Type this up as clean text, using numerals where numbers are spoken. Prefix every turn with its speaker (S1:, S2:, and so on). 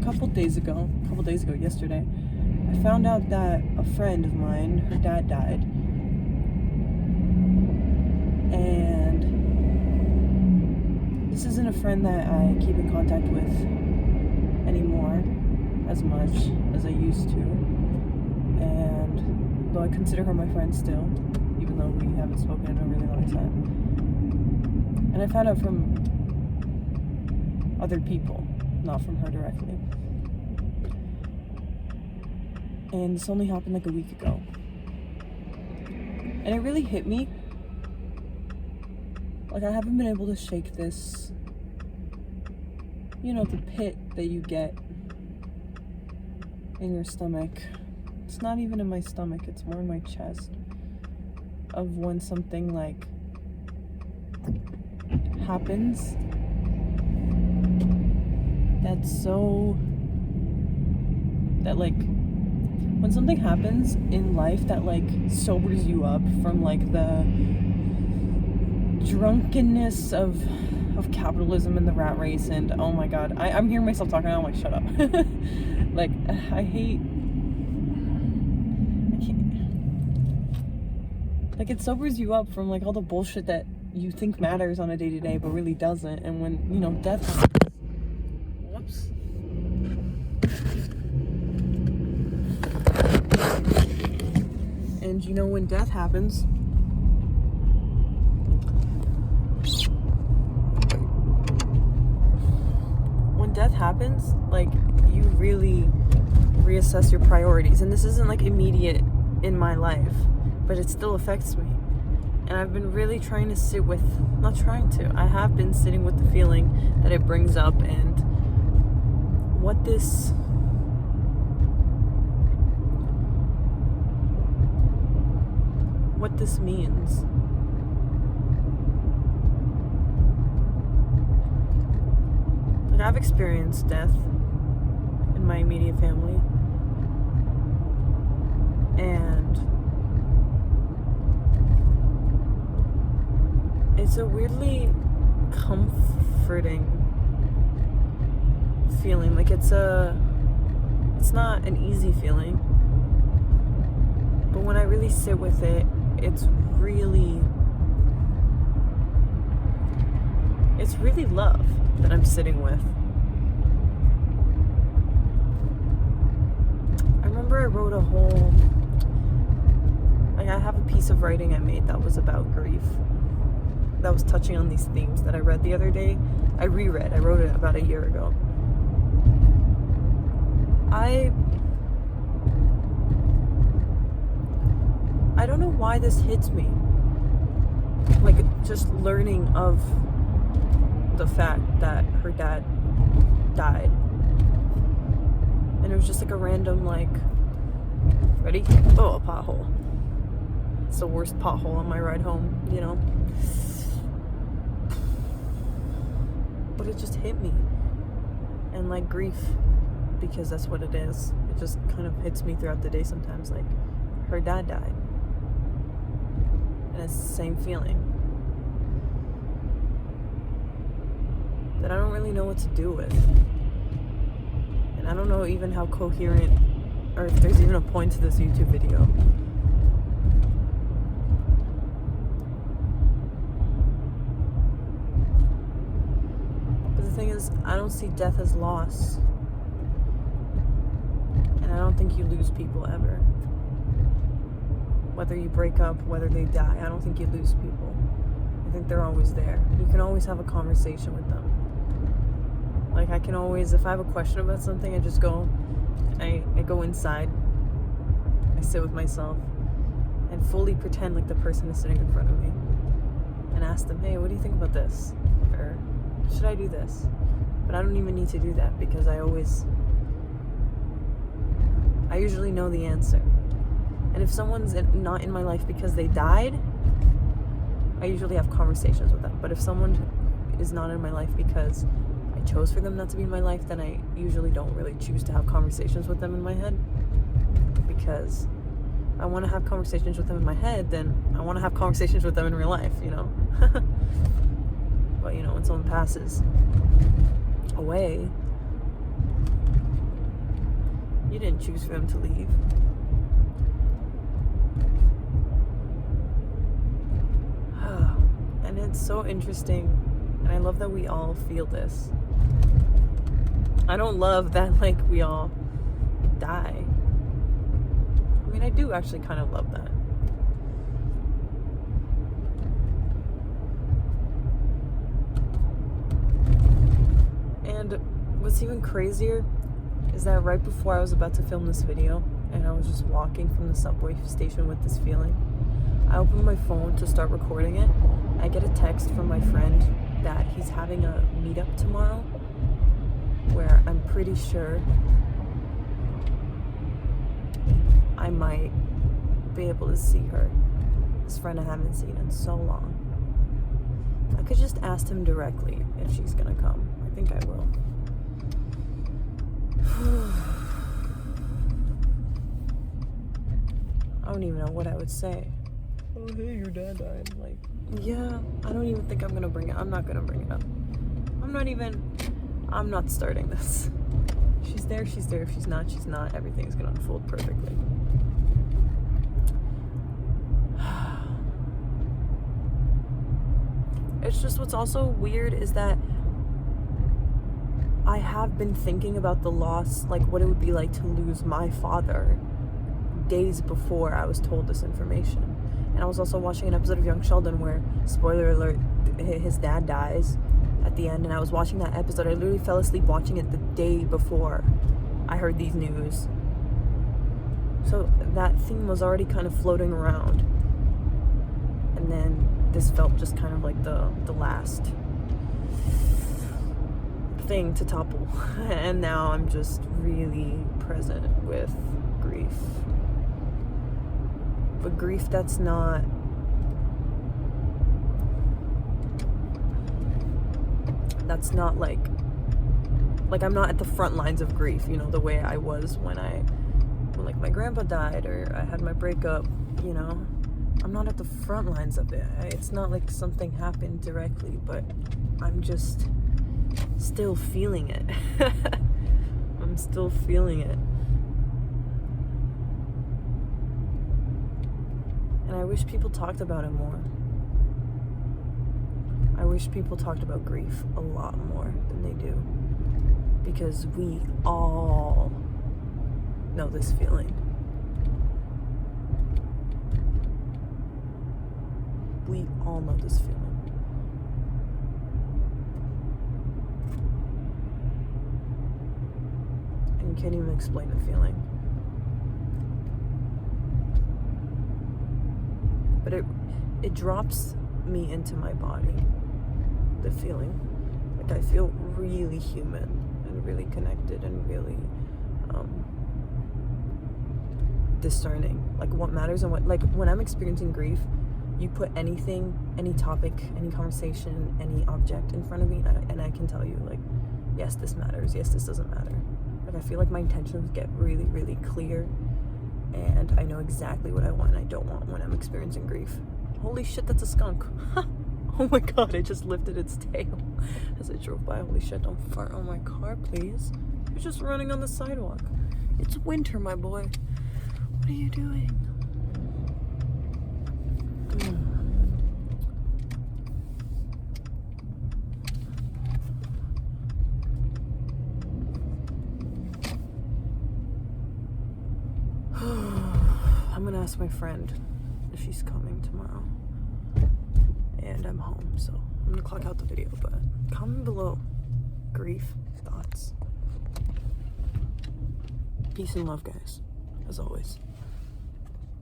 S1: couple days ago, yesterday, I found out that a friend of mine, her dad died. And this isn't a friend that I keep in contact with anymore as much as I used to. And though I consider her my friend still, even though we haven't spoken in a really long time. And I found out from other people, not from her directly. And this only happened like a week ago. And it really hit me. Like, I haven't been able to shake this, the pit that you get in your stomach. It's not even in my stomach, it's more in my chest. Of when something like happens when something happens in life that like sobers you up from like the drunkenness of capitalism and the rat race, and oh my god, I'm hearing myself talking and I'm like, shut up. Like, I can't, like, it sobers you up from like all the bullshit that you think matters on a day-to-day but really doesn't. And when death happens, whoops, and when death happens, like, you really reassess your priorities. And this isn't like immediate in my life, but it still affects me. And I've been really trying to I have been sitting with the feeling that it brings up, and what this means. Like, I've experienced death in my immediate family, and it's a weirdly comforting feeling. Like, it's not an easy feeling, but when I really sit with it, it's really love that I'm sitting with. I remember I wrote I have a piece of writing I made that was about grief, that was touching on these themes that I read the other day. I wrote it about a year ago. I don't know why this hits me. Like, just learning of the fact that her dad died. And it was just like a random, like, ready? Oh, a pothole. It's the worst pothole on my ride home, But it just hit me. And like grief, because that's what it is. It just kind of hits me throughout the day sometimes. Like, her dad died. And it's the same feeling that I don't really know what to do with. And I don't know even how coherent, or if there's even a point to this YouTube video. But the thing is, I don't see death as loss. And I don't think you lose people ever. Whether you break up, whether they die, I don't think you lose people. I think they're always there. You can always have a conversation with them. Like, I can always, if I have a question about something, I just go, I go inside, I sit with myself, and fully pretend like the person is sitting in front of me, and ask them, hey, what do you think about this? Or, should I do this? But I don't even need to do that, because I usually know the answer. And if someone's not in my life because they died, I usually have conversations with them. But if someone is not in my life because I chose for them not to be in my life, then I usually don't really choose to have conversations with them in my head. Because I want to have conversations with them in my head, then I want to have conversations with them in real life, But, when someone passes away, You didn't choose for them to leave. And it's so interesting, and I love that we all feel this. I don't love that, like, we all die. I mean, I do actually kind of love that. And what's even crazier is that right before I was about to film this video, and I was just walking from the subway station with this feeling, I opened my phone to start recording it. I get a text from my friend that he's having a meetup tomorrow where I'm pretty sure I might be able to see her. This friend I haven't seen in so long. I could just ask him directly if she's gonna come. I think I will. I don't even know what I would say. Oh, hey, your dad died. Like, yeah, I don't even think I'm gonna bring it. I'm not gonna bring it up. I'm not starting this. She's there, she's there. If she's not, she's not. Everything's gonna unfold perfectly. It's just what's also weird is that I have been thinking about the loss, like what it would be like to lose my father days before I was told this information. And I was also watching an episode of Young Sheldon where, spoiler alert, his dad dies at the end, and I was watching that episode. I literally fell asleep watching it the day before I heard these news. So that theme was already kind of floating around. And then this felt just kind of like the last thing to topple. And now I'm just really present with grief. But grief that's not like I'm not at the front lines of grief, you know, the way I was when like my grandpa died or I had my breakup, you know. I'm not at the front lines of it. It's not like something happened directly, but I'm just still feeling it. I'm still feeling it. And I wish people talked about it more. I wish people talked about grief a lot more than they do. Because we all know this feeling. We all know this feeling. And you can't even explain the feeling. But it drops me into my body, the feeling. Like I feel really human and really connected and really discerning. Like what matters and what, like when I'm experiencing grief, you put anything, any topic, any conversation, any object in front of me and I can tell you like, yes, this matters, yes, this doesn't matter. Like I feel like my intentions get really, really clear and I know exactly what I want and I don't want when I'm experiencing grief. Holy shit, that's a skunk. Oh my god, it just lifted its tail as I drove by. Holy shit, don't fart on my car, please. You're just running on the sidewalk. It's winter, my boy. What are you doing? I'm gonna ask my friend if she's coming tomorrow. And I'm home, so I'm gonna clock out the video, but comment below. Grief, thoughts. Peace and love, guys, as always.